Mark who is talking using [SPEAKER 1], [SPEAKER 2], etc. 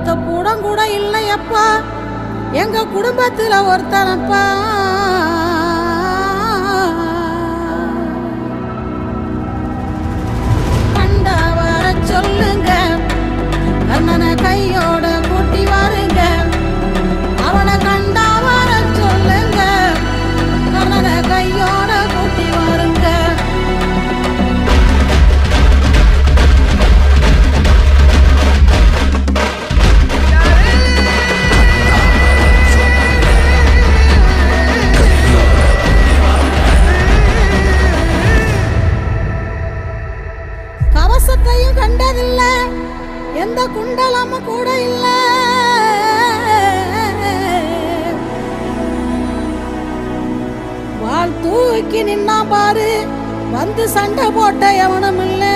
[SPEAKER 1] கூடம் கூட இல்லையப்பா எங்க குடும்பத்துல ஒருத்தனப்பா. கண்டா வர சொல்லுங்க, கண்ணனை கையோட கூட்டி வாருங்க. அவனை கண்டா வர சொல்லுங்க, கண்ணனை கையோட கூட்டி வாருங்க. கவசத்தையும் கண்டதில்ல, எந்த குண்டலமும் கூட இல்ல. வாள் தூக்கி நின்னா பாரு, வந்து சண்டை போட்ட எவனும் இல்லை.